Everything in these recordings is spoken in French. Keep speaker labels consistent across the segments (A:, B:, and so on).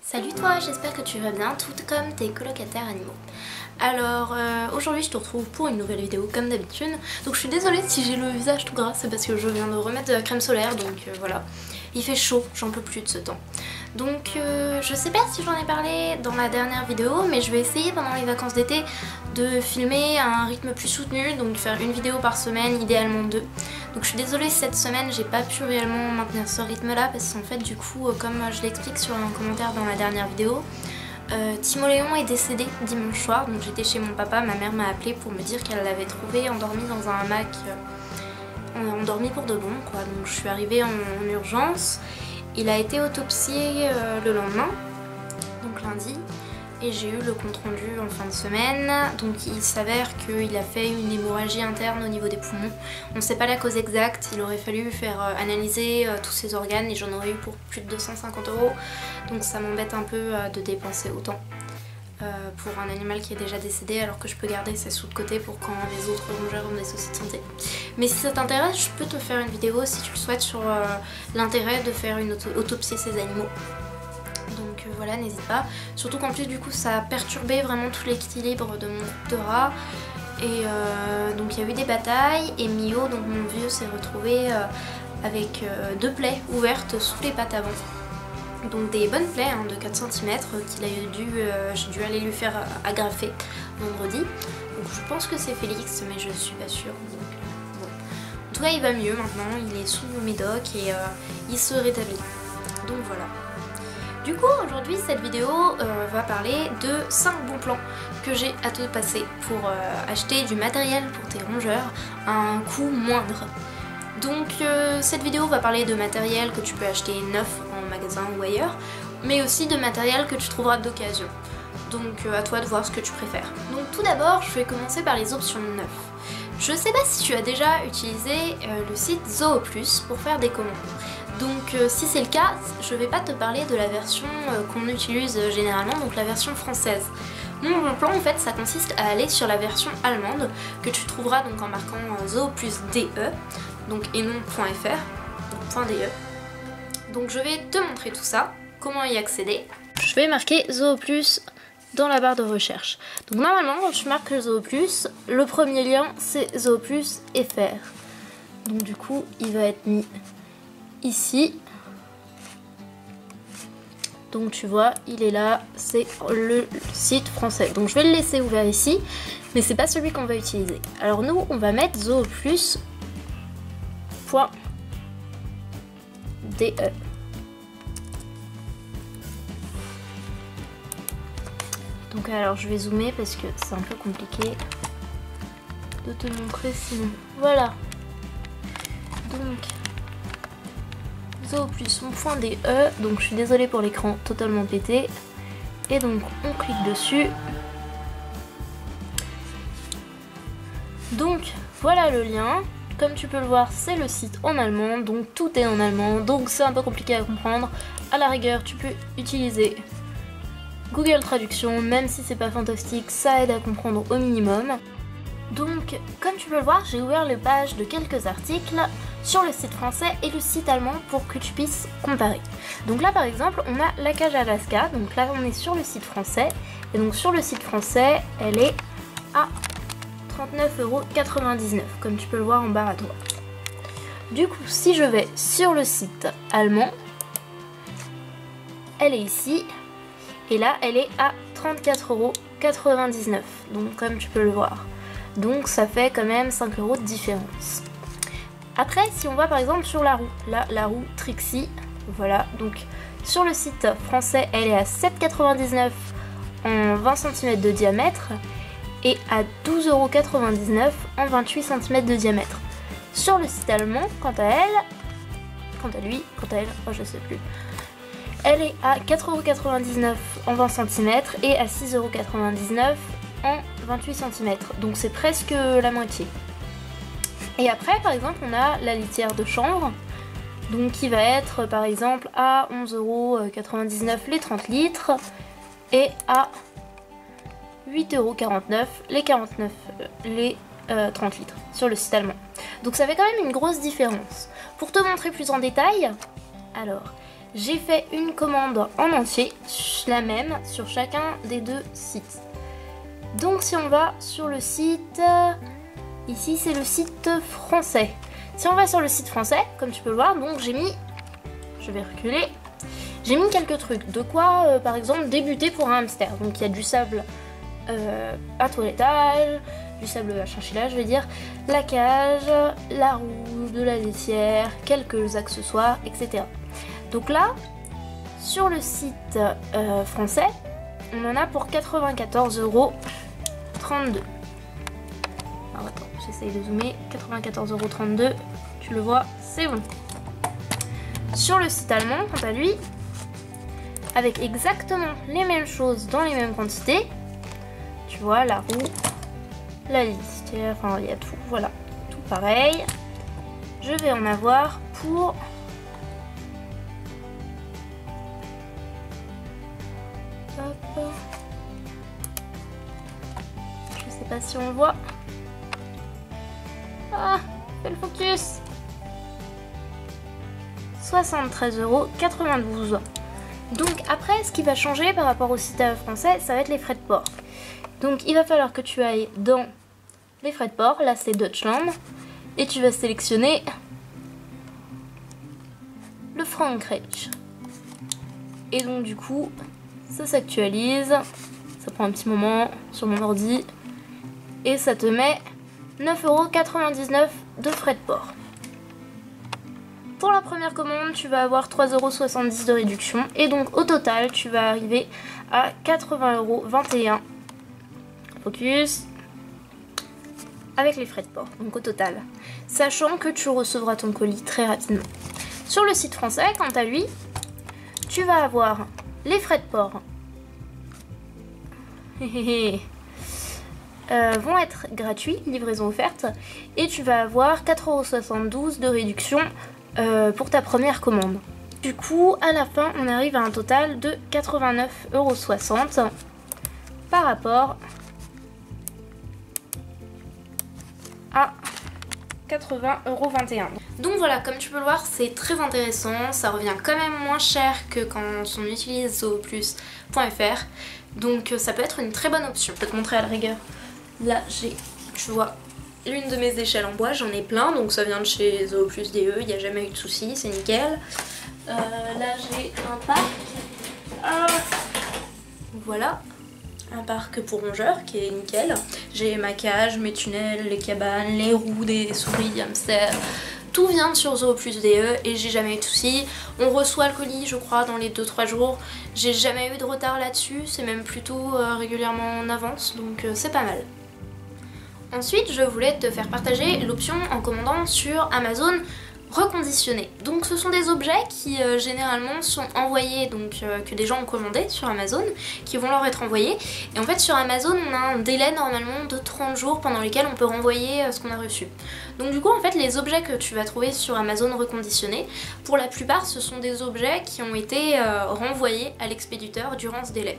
A: Salut toi, j'espère que tu vas bien, tout comme tes colocataires animaux. Alors aujourd'hui je te retrouve pour une nouvelle vidéo comme d'habitude. Donc je suis désolée si j'ai le visage tout gras, c'est parce que je viens de remettre de la crème solaire, donc voilà. Il fait chaud, j'en peux plus de ce temps. Donc je sais pas si j'en ai parlé dans la dernière vidéo, mais je vais essayer pendant les vacances d'été de filmer à un rythme plus soutenu, donc faire une vidéo par semaine, idéalement 2. Donc je suis désolée si cette semaine j'ai pas pu réellement maintenir ce rythme là, parce qu'en fait du coup, comme je l'explique sur un commentaire dans la dernière vidéo, Timoléon est décédé dimanche soir, donc j'étais chez mon papa, ma mère m'a appelé pour me dire qu'elle l'avait trouvé endormi dans un hamac, endormi pour de bon quoi, donc je suis arrivée en urgence. Il a été autopsié le lendemain, donc lundi, et j'ai eu le compte rendu en fin de semaine. Donc il s'avère qu'il a fait une hémorragie interne au niveau des poumons. On ne sait pas la cause exacte, il aurait fallu faire analyser tous ses organes et j'en aurais eu pour plus de 250 €. Donc ça m'embête un peu de dépenser autant pour un animal qui est déjà décédé, alors que je peux garder ses sous de côté pour quand les autres rongeurs ont des soucis de santé. Mais si ça t'intéresse, je peux te faire une vidéo si tu le souhaites sur l'intérêt de faire une autopsie ces animaux. Donc voilà, n'hésite pas. Surtout qu'en plus du coup ça a perturbé vraiment tout l'équilibre de mon groupe de rats. Et donc il y a eu des batailles et Mio, donc mon vieux, s'est retrouvé avec 2 plaies ouvertes sous les pattes avant. Donc des bonnes plaies hein, de 4 cm qu'il a j'ai dû aller lui faire agrafer vendredi. Donc je pense que c'est Félix, mais je suis pas sûre. Donc, bon. En tout cas il va mieux maintenant, il est sous médoc et il se rétablit. Donc voilà. Du coup aujourd'hui cette vidéo va parler de 5 bons plans que j'ai à te passer pour acheter du matériel pour tes rongeurs à un coût moindre. Donc cette vidéo va parler de matériel que tu peux acheter neuf en magasin ou ailleurs, mais aussi de matériel que tu trouveras d'occasion. Donc à toi de voir ce que tu préfères. Donc tout d'abord je vais commencer par les options neuves. Je sais pas si tu as déjà utilisé le site Zooplus pour faire des commandes. Donc si c'est le cas, je vais pas te parler de la version qu'on utilise généralement, donc la version française. Mon bon plan en fait ça consiste à aller sur la version allemande que tu trouveras donc en marquant Zooplus.de, donc et non .fr, donc .de. Donc je vais te montrer tout ça, comment y accéder. Je vais marquer Zooplus dans la barre de recherche. Donc normalement quand je marque Zooplus, le premier lien c'est Zooplus.fr. Donc du coup il va être mis ici. Donc tu vois, il est là, c'est le site français. Donc je vais le laisser ouvert ici, mais c'est pas celui qu'on va utiliser. Alors nous, on va mettre zooplus.de. Donc alors je vais zoomer parce que c'est un peu compliqué de te montrer sinon. Voilà. Donc Zooplus.de, donc je suis désolée pour l'écran totalement pété. Et donc on clique dessus. Donc voilà le lien. Comme tu peux le voir, c'est le site en allemand, donc tout est en allemand, donc c'est un peu compliqué à comprendre. À la rigueur, tu peux utiliser Google Traduction, même si c'est pas fantastique, ça aide à comprendre au minimum. Donc, comme tu peux le voir, j'ai ouvert les pages de quelques articles sur le site français et le site allemand pour que tu puisses comparer. Donc là, par exemple, on a la cage Alaska. Donc là, on est sur le site français. Et donc sur le site français, elle est à 39,99 €, comme tu peux le voir en bas à droite. Du coup, si je vais sur le site allemand, elle est ici. Et là, elle est à 34,99 €. Donc comme tu peux le voir. Donc ça fait quand même 5 € de différence. Après, si on va par exemple sur la roue, là la roue Trixie, voilà, donc sur le site français elle est à 7,99 € en 20 cm de diamètre et à 12,99 € en 28 cm de diamètre. Sur le site allemand, quant à elle, oh je sais plus, elle est à 4,99 € en 20 cm et à 6,99 € en 28 cm, donc c'est presque la moitié. Et après par exemple on a la litière de chanvre, donc qui va être par exemple à 11,99 € les 30 litres et à 8,49 € les 30 litres sur le site allemand. Donc ça fait quand même une grosse différence. Pour te montrer plus en détail, alors j'ai fait une commande en entier, la même sur chacun des deux sites. Donc si on va sur le site, ici c'est le site français. Si on va sur le site français, comme tu peux le voir, donc j'ai mis, je vais reculer, j'ai mis quelques trucs. De quoi, par exemple, débuter pour un hamster. Donc il y a du sable à toilettage, du sable à chinchilla, je vais dire, la cage, la roue, de la litière, quelques accessoires, etc. Donc là, sur le site français, on en a pour 94,32 €. Alors attends, j'essaye de zoomer. 94,32 €, tu le vois, c'est bon. Sur le site allemand, quant à lui, avec exactement les mêmes choses dans les mêmes quantités, tu vois, la roue, la litière, enfin il y a tout, voilà, tout pareil. Je vais en avoir pour... Hop. Je sais pas si on le voit. Ah, fais le focus. 73,92 €. Donc après, ce qui va changer par rapport au site français, ça va être les frais de port. Donc il va falloir que tu ailles dans les frais de port, là c'est Deutschland, et tu vas sélectionner le Frankreich. Et donc du coup, ça s'actualise, ça prend un petit moment sur mon ordi, et ça te met 9,99 € de frais de port. Pour la première commande, tu vas avoir 3,70 € de réduction, et donc au total, tu vas arriver à 80,21 €. Focus. Avec les frais de port, donc au total. Sachant que tu recevras ton colis très rapidement. Sur le site français, quant à lui, tu vas avoir les frais de port. Vont être gratuits, livraison offerte, et tu vas avoir 4,72 € de réduction pour ta première commande. Du coup, à la fin, on arrive à un total de 89,60 € par rapport à 80,21 €. Donc voilà, comme tu peux le voir, c'est très intéressant, ça revient quand même moins cher que quand on utilise zooplus.fr, donc ça peut être une très bonne option. Je peux te montrer à la rigueur. Là j'ai, tu vois, l'une de mes échelles en bois, j'en ai plein, donc ça vient de chez Zooplus DE, il n'y a jamais eu de soucis, c'est nickel. Là j'ai un parc, voilà, un parc pour rongeurs qui est nickel. J'ai ma cage, mes tunnels, les cabanes, les roues des souris, hamsters, tout vient sur Zooplus DE et j'ai jamais eu de soucis. On reçoit le colis je crois dans les 2-3 jours, j'ai jamais eu de retard là-dessus, c'est même plutôt régulièrement en avance, donc c'est pas mal. Ensuite, je voulais te faire partager l'option en commandant sur Amazon reconditionné. Donc ce sont des objets qui généralement sont envoyés, donc que des gens ont commandé sur Amazon, qui vont leur être envoyés. Et en fait sur Amazon on a un délai normalement de 30 jours pendant lesquels on peut renvoyer ce qu'on a reçu. Donc du coup en fait les objets que tu vas trouver sur Amazon reconditionné, pour la plupart ce sont des objets qui ont été renvoyés à l'expéditeur durant ce délai.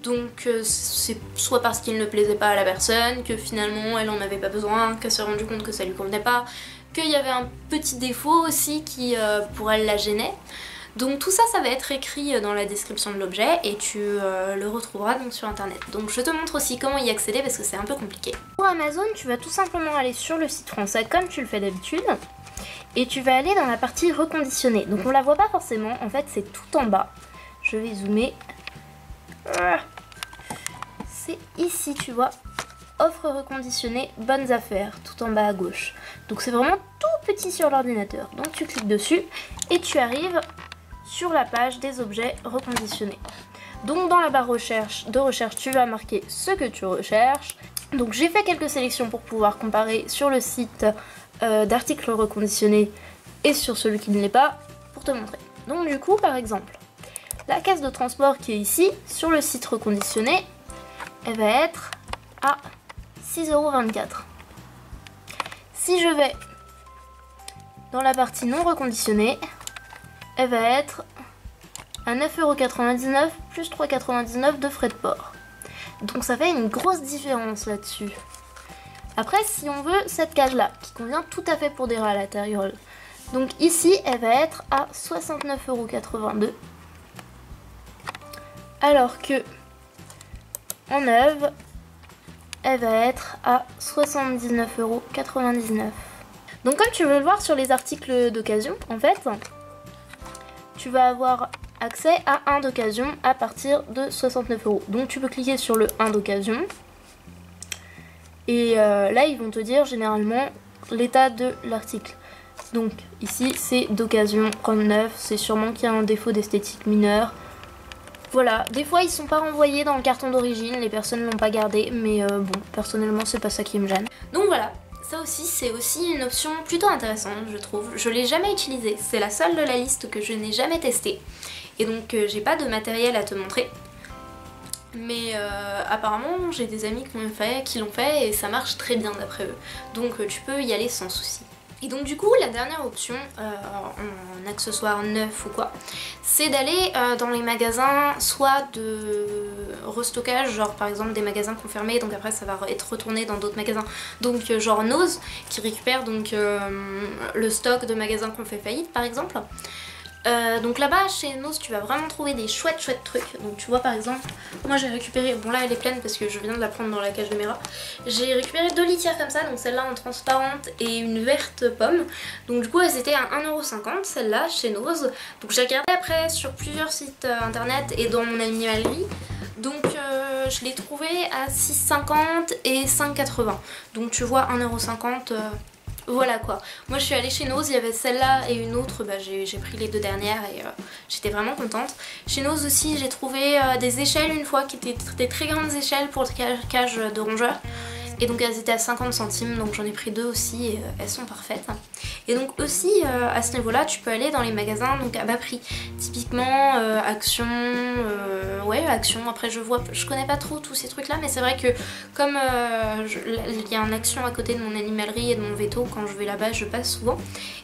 A: Donc c'est soit parce qu'il ne plaisait pas à la personne, que finalement elle en avait pas besoin, qu'elle s'est rendue compte que ça lui convenait pas, qu'il y avait un petit défaut aussi qui pour elle la gênait. Donc tout ça, ça va être écrit dans la description de l'objet et tu le retrouveras donc sur internet. Donc je te montre aussi comment y accéder parce que c'est un peu compliqué. Pour Amazon, tu vas tout simplement aller sur le site français comme tu le fais d'habitude et tu vas aller dans la partie reconditionné. Donc on la voit pas forcément, en fait c'est tout en bas. Je vais zoomer. C'est ici, tu vois. Offre reconditionnée, bonnes affaires, tout en bas à gauche. Donc c'est vraiment tout petit sur l'ordinateur. Donc tu cliques dessus et tu arrives sur la page des objets reconditionnés. Donc dans la barre de recherche, tu vas marquer ce que tu recherches. Donc j'ai fait quelques sélections pour pouvoir comparer sur le site d'articles reconditionnés et sur celui qui ne l'est pas, pour te montrer. Donc du coup, par exemple, la caisse de transport qui est ici, sur le site reconditionné, elle va être à 6,24 €. Si je vais dans la partie non reconditionnée, elle va être à 9,99 € plus 3,99 € de frais de port. Donc ça fait une grosse différence là-dessus. Après, si on veut cette cage là, qui convient tout à fait pour des rats Donc ici elle va être à 69,82 €. Alors que en neuve, elle va être à 79,99 €. Donc comme tu veux le voir sur les articles d'occasion, en fait, tu vas avoir accès à un d'occasion à partir de 69 €. Donc tu peux cliquer sur le 1 d'occasion. Et là, ils vont te dire généralement l'état de l'article. Donc ici, c'est d'occasion comme neuf. C'est sûrement qu'il y a un défaut d'esthétique mineur. Voilà, des fois ils sont pas renvoyés dans le carton d'origine, les personnes l'ont pas gardé, mais bon, personnellement c'est pas ça qui me gêne. Donc voilà, ça aussi c'est aussi une option plutôt intéressante je trouve. Je l'ai jamais utilisée, c'est la seule de la liste que je n'ai jamais testée. Et donc j'ai pas de matériel à te montrer. Mais apparemment j'ai des amis qui l'ont fait et ça marche très bien d'après eux. Donc tu peux y aller sans souci. Et donc du coup la dernière option en accessoires neufs ou quoi, c'est d'aller dans les magasins soit de restockage, genre par exemple des magasins qu'on fermait, donc après ça va être retourné dans d'autres magasins, donc genre Nose qui récupère donc le stock de magasins qu'on fait faillite par exemple. Donc là-bas chez Nose tu vas vraiment trouver des chouettes trucs. Donc tu vois par exemple, moi j'ai récupéré, bon là elle est pleine parce que je viens de la prendre dans la cage de mes rats. J'ai récupéré 2 litières comme ça, donc celle-là en transparente et une verte pomme. Donc du coup elles étaient à 1,50 € celle-là chez Nose. Donc j'ai regardé après sur plusieurs sites internet et dans mon animalerie. Donc je l'ai trouvé à 6,50 et 5,80. Donc tu vois 1,50 €. Voilà quoi. Moi je suis allée chez Nose, il y avait celle-là et une autre, bah, j'ai pris les deux dernières et j'étais vraiment contente. Chez Nose aussi j'ai trouvé des échelles une fois qui étaient des très grandes échelles pour le cage de rongeurs. Et donc elles étaient à 50 centimes, donc j'en ai pris 2 aussi et elles sont parfaites. Et donc aussi à ce niveau là tu peux aller dans les magasins donc à bas prix. Typiquement Action, ouais Action, après je connais pas trop tous ces trucs là, mais c'est vrai que comme il y a un Action à côté de mon animalerie et de mon veto, quand je vais là-bas je passe souvent.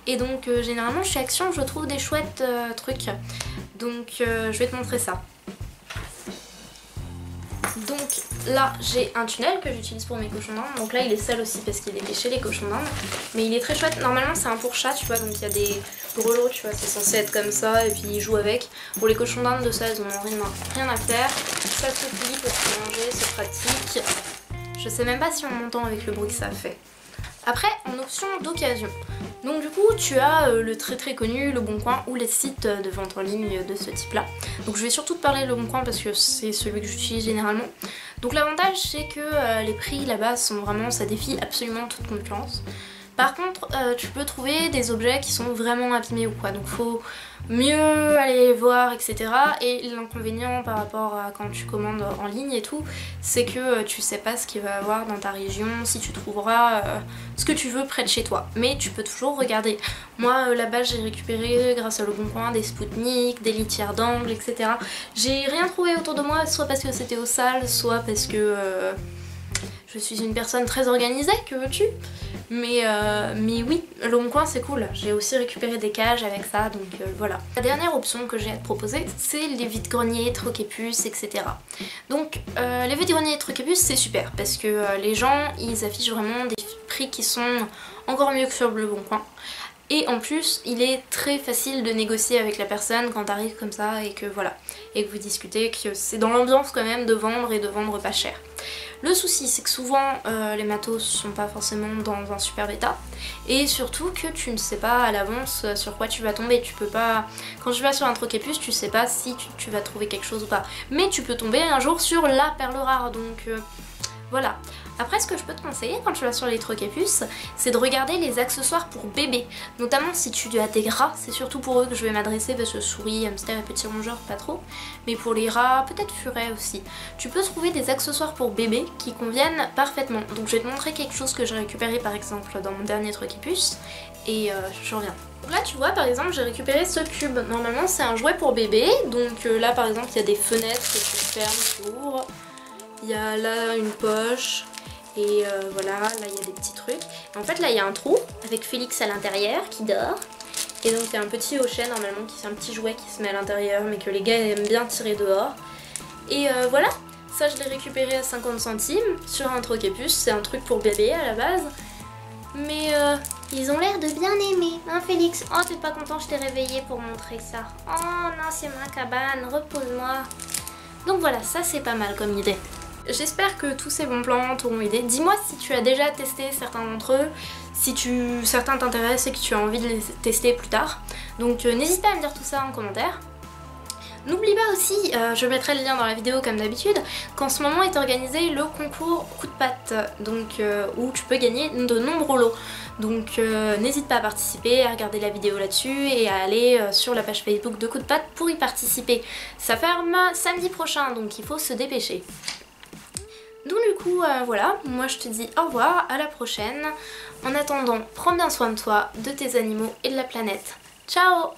A: Et donc généralement chez Action je trouve des chouettes trucs. Donc je vais te montrer ça. Donc là j'ai un tunnel que j'utilise pour mes cochons d'Inde. Donc là il est sale aussi parce qu'il est chez les cochons d'Inde. Mais il est très chouette. Normalement c'est un pour chat tu vois. Donc il y a des grelots tu vois. C'est censé être comme ça et puis ils jouent avec. Pour les cochons d'Inde de ça ils en ont rien à faire. Ça se plie pour manger, c'est pratique. Je sais même pas si on m'entend avec le bruit que ça fait. Après en option d'occasion. Donc du coup tu as le très connu Le Bon Coin ou les sites de vente en ligne de ce type là. Donc je vais surtout te parler de Le Bon Coin parce que c'est celui que j'utilise généralement. Donc l'avantage c'est que les prix là-bas sont vraiment, ça défie absolument toute concurrence. Par contre tu peux trouver des objets qui sont vraiment abîmés ou quoi, donc faut mieux aller les voir etc. Et l'inconvénient par rapport à quand tu commandes en ligne et tout, c'est que tu sais pas ce qu'il va y avoir dans ta région, si tu trouveras ce que tu veux près de chez toi. Mais tu peux toujours regarder. Moi là-bas j'ai récupéré grâce à Le Bon Coin des Spoutnik, des litières d'angle etc. J'ai rien trouvé autour de moi, soit parce que c'était au sale, soit parce que je suis une personne très organisée, que veux-tu? Mais oui, Le Bon Coin c'est cool. J'ai aussi récupéré des cages avec ça, donc voilà. La dernière option que j'ai à te proposer, c'est les vide-greniers, troquet-puces, etc. Donc les vide-greniers et troquet-puces c'est super parce que les gens ils affichent vraiment des prix qui sont encore mieux que sur Le Bon Coin. Et en plus, il est très facile de négocier avec la personne quand t'arrives comme ça et que voilà, et que vous discutez, que c'est dans l'ambiance quand même de vendre et de vendre pas cher. Le souci c'est que souvent les matos sont pas forcément dans un super état et surtout que tu ne sais pas à l'avance sur quoi tu vas tomber. Tu peux pas, quand tu vas sur un troquet-puce tu sais pas si tu vas trouver quelque chose ou pas, mais tu peux tomber un jour sur la perle rare, donc voilà. Après ce que je peux te conseiller quand tu vas sur les troquet-puces, c'est de regarder les accessoires pour bébés. Notamment si tu as des rats, c'est surtout pour eux que je vais m'adresser parce que souris, hamster et petits rongeurs pas trop. Mais pour les rats, peut-être furets aussi. Tu peux trouver des accessoires pour bébés qui conviennent parfaitement. Donc je vais te montrer quelque chose que j'ai récupéré par exemple dans mon dernier troquet-puce et je reviens. Donc là tu vois par exemple j'ai récupéré ce cube. Normalement c'est un jouet pour bébé. Donc là par exemple il y a des fenêtres que tu fermes, tu ouvres. Il y a là une poche. Et voilà, là il y a des petits trucs. Et en fait là il y a un trou avec Félix à l'intérieur qui dort. Et donc il y a un petit hochet normalement qui c'est un petit jouet qui se met à l'intérieur mais que les gars aiment bien tirer dehors. Et voilà, ça je l'ai récupéré à 50 centimes sur un troquet-puce. C'est un truc pour bébé à la base. Mais Ils ont l'air de bien aimer, hein Félix? Oh, t'es pas content, je t'ai réveillé pour montrer ça. Oh non, c'est ma cabane, repose-moi. Donc voilà, ça c'est pas mal comme idée. J'espère que tous ces bons plans t'auront aidé. Dis-moi si tu as déjà testé certains d'entre eux, si certains t'intéressent et que tu as envie de les tester plus tard. Donc n'hésite pas à me dire tout ça en commentaire. N'oublie pas aussi, je mettrai le lien dans la vidéo comme d'habitude, qu'en ce moment est organisé le concours coup de patte, donc où tu peux gagner de nombreux lots. Donc n'hésite pas à participer, à regarder la vidéo là-dessus et à aller sur la page Facebook de coup de patte pour y participer. Ça ferme samedi prochain, donc il faut se dépêcher. Donc du coup, voilà, moi je te dis au revoir, à la prochaine. En attendant, prends bien soin de toi, de tes animaux et de la planète. Ciao!